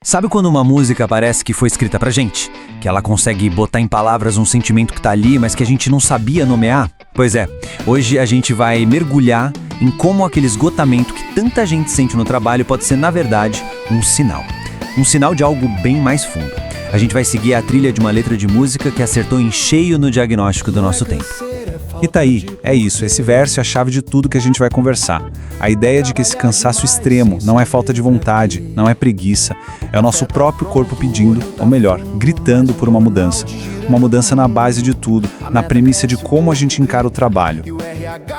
Sabe quando uma música parece que foi escrita pra gente? Que ela consegue botar em palavras um sentimento que tá ali, mas que a gente não sabia nomear? Pois é, hoje a gente vai mergulhar em como aquele esgotamento que tanta gente sente no trabalho pode ser, na verdade, um sinal. Um sinal de algo bem mais fundo. A gente vai seguir a trilha de uma letra de música que acertou em cheio no diagnóstico do nosso tempo. E tá aí, é isso, esse verso é a chave de tudo que a gente vai conversar. A ideia de que esse cansaço extremo não é falta de vontade, não é preguiça, é o nosso próprio corpo pedindo, ou melhor, gritando por uma mudança. Uma mudança na base de tudo, na premissa de como a gente encara o trabalho.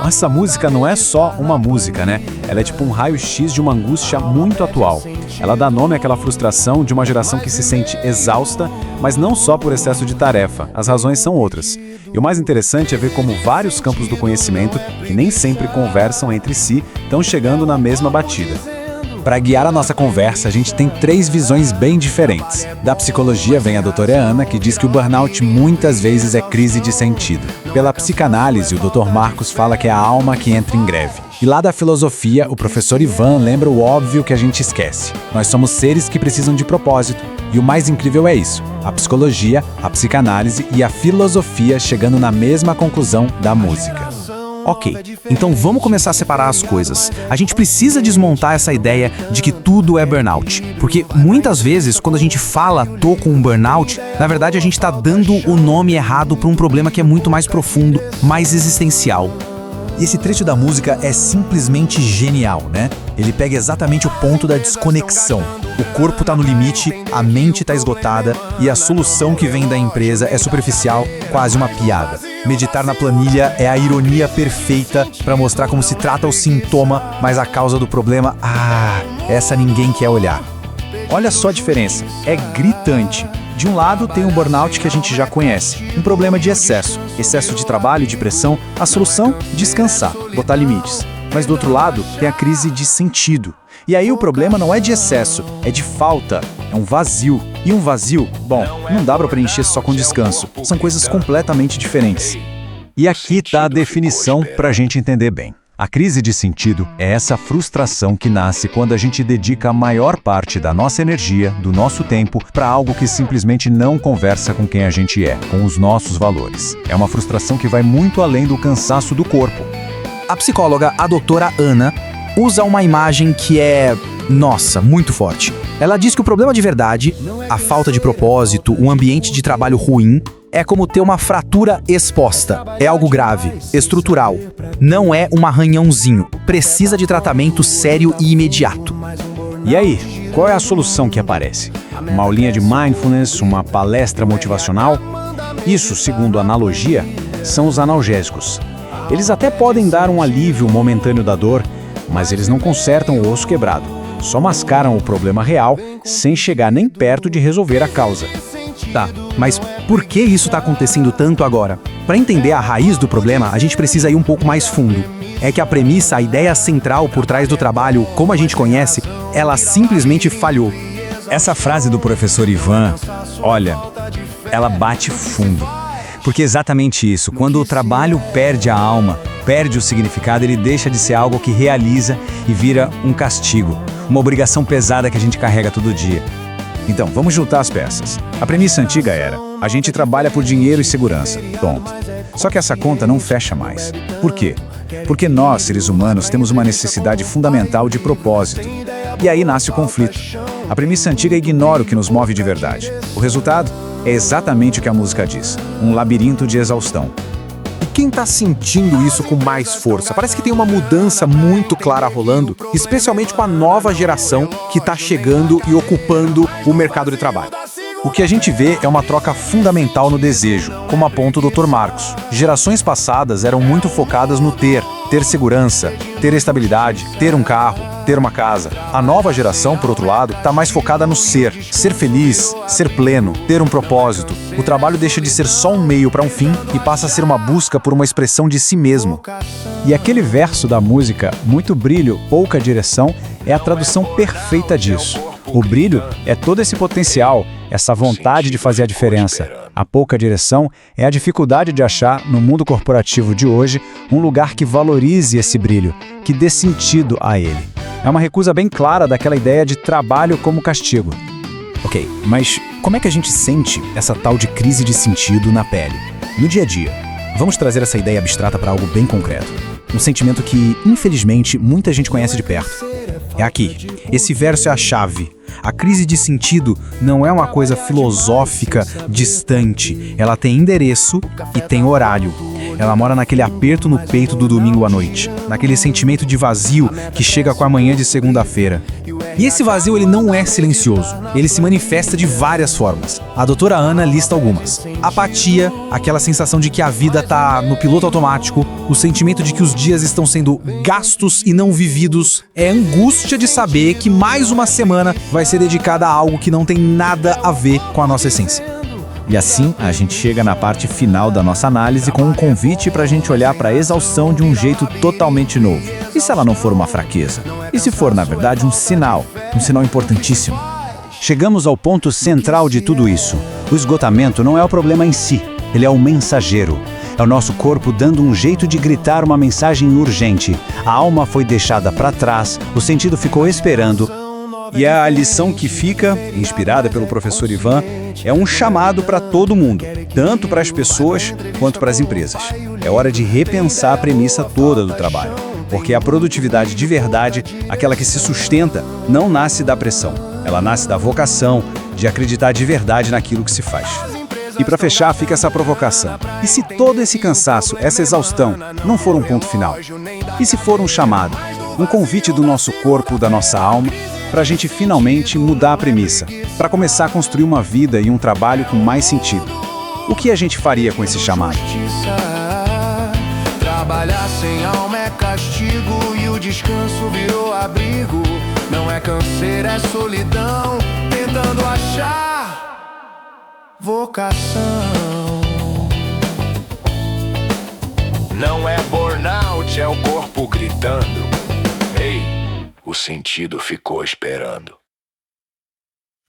Essa música não é só uma música, né? Ela é tipo um raio-x de uma angústia muito atual. Ela dá nome àquela frustração de uma geração que se sente exausta, mas não só por excesso de tarefa, as razões são outras. E o mais interessante é ver como vários campos do conhecimento, que nem sempre conversam entre si, estão chegando na mesma batida. Para guiar a nossa conversa, a gente tem 3 visões bem diferentes. Da psicologia vem a doutora Ana, que diz que o burnout muitas vezes é crise de sentido. Pela psicanálise, o Dr. Marcos fala que é a alma que entra em greve. E lá da filosofia, o professor Ivan lembra o óbvio que a gente esquece. Nós somos seres que precisam de propósito. E o mais incrível é isso, a psicologia, a psicanálise e a filosofia chegando na mesma conclusão da música. Ok, então vamos começar a separar as coisas. A gente precisa desmontar essa ideia de que tudo é burnout. Porque muitas vezes, quando a gente fala "tô com um burnout", na verdade a gente está dando o nome errado para um problema que é muito mais profundo, mais existencial. E esse trecho da música é simplesmente genial, né? Ele pega exatamente o ponto da desconexão. O corpo tá no limite, a mente tá esgotada e a solução que vem da empresa é superficial, quase uma piada. Meditar na planilha é a ironia perfeita para mostrar como se trata o sintoma, mas a causa do problema, essa ninguém quer olhar. Olha só a diferença, é gritante. De um lado tem um burnout que a gente já conhece, um problema de excesso de trabalho, de pressão, a solução, descansar, botar limites. Mas do outro lado tem a crise de sentido. E aí o problema não é de excesso, é de falta, é um vazio. E um vazio, bom, não dá para preencher só com descanso, são coisas completamente diferentes. E aqui tá a definição para a gente entender bem. A crise de sentido é essa frustração que nasce quando a gente dedica a maior parte da nossa energia, do nosso tempo, para algo que simplesmente não conversa com quem a gente é, com os nossos valores. É uma frustração que vai muito além do cansaço do corpo. A psicóloga, a doutora Ana, usa uma imagem que é, muito forte. Ela diz que o problema de verdade, a falta de propósito, um ambiente de trabalho ruim, é como ter uma fratura exposta. É algo grave, estrutural. Não é um arranhãozinho. Precisa de tratamento sério e imediato. E aí, qual é a solução que aparece? Uma aulinha de mindfulness, uma palestra motivacional? Isso, segundo a analogia, são os analgésicos. Eles até podem dar um alívio momentâneo da dor, mas eles não consertam o osso quebrado. Só mascaram o problema real, sem chegar nem perto de resolver a causa. Tá, mas por que isso está acontecendo tanto agora? Para entender a raiz do problema, a gente precisa ir um pouco mais fundo. É que a premissa, a ideia central por trás do trabalho, como a gente conhece, ela simplesmente falhou. Essa frase do professor Ivan, olha, ela bate fundo. Porque é exatamente isso, quando o trabalho perde a alma, perde o significado, ele deixa de ser algo que realiza e vira um castigo, uma obrigação pesada que a gente carrega todo dia. Então, vamos juntar as peças. A premissa antiga era, a gente trabalha por dinheiro e segurança, ponto. Só que essa conta não fecha mais. Por quê? Porque nós, seres humanos, temos uma necessidade fundamental de propósito. E aí nasce o conflito. A premissa antiga ignora o que nos move de verdade. O resultado é exatamente o que a música diz, um labirinto de exaustão. E quem tá sentindo isso com mais força? Parece que tem uma mudança muito clara rolando, especialmente com a nova geração que tá chegando e ocupando o mercado de trabalho. O que a gente vê é uma troca fundamental no desejo, como aponta o Dr. Marcos. Gerações passadas eram muito focadas no ter segurança, ter estabilidade, ter um carro, ter uma casa. A nova geração, por outro lado, está mais focada no ser feliz, ser pleno, ter um propósito. O trabalho deixa de ser só um meio para um fim e passa a ser uma busca por uma expressão de si mesmo. E aquele verso da música, muito brilho, pouca direção, é a tradução perfeita disso. O brilho é todo esse potencial, essa vontade de fazer a diferença. A pouca direção é a dificuldade de achar, no mundo corporativo de hoje, um lugar que valorize esse brilho, que dê sentido a ele. É uma recusa bem clara daquela ideia de trabalho como castigo. Ok, mas como é que a gente sente essa tal de crise de sentido na pele? No dia a dia. Vamos trazer essa ideia abstrata para algo bem concreto. Um sentimento que, infelizmente, muita gente conhece de perto. É aqui. Esse verso é a chave. A crise de sentido não é uma coisa filosófica distante. Ela tem endereço e tem horário. Ela mora naquele aperto no peito do domingo à noite, naquele sentimento de vazio que chega com a manhã de segunda-feira. E esse vazio ele não é silencioso, ele se manifesta de várias formas. A doutora Ana lista algumas. Apatia, aquela sensação de que a vida tá no piloto automático, o sentimento de que os dias estão sendo gastos e não vividos, é angústia de saber que mais uma semana vai ser dedicada a algo que não tem nada a ver com a nossa essência. E assim, a gente chega na parte final da nossa análise com um convite para a gente olhar para a exaustão de um jeito totalmente novo. E se ela não for uma fraqueza? E se for, na verdade, um sinal importantíssimo? Chegamos ao ponto central de tudo isso. O esgotamento não é o problema em si, ele é o mensageiro. É o nosso corpo dando um jeito de gritar uma mensagem urgente. A alma foi deixada para trás, o sentido ficou esperando. E a lição que fica, inspirada pelo professor Ivan, é um chamado para todo mundo, tanto para as pessoas quanto para as empresas. É hora de repensar a premissa toda do trabalho, porque a produtividade de verdade, aquela que se sustenta, não nasce da pressão. Ela nasce da vocação, de acreditar de verdade naquilo que se faz. E para fechar, fica essa provocação. E se todo esse cansaço, essa exaustão, não for um ponto final? E se for um chamado, um convite do nosso corpo, da nossa alma, para a gente finalmente mudar a premissa, para começar a construir uma vida e um trabalho com mais sentido? O que a gente faria com esse chamado? Trabalhar sem alma é castigo e o descanso virou abrigo. Não é canseira, é solidão, tentando achar vocação. Não é burnout, é o corpo gritando. Ei, o sentido ficou esperando.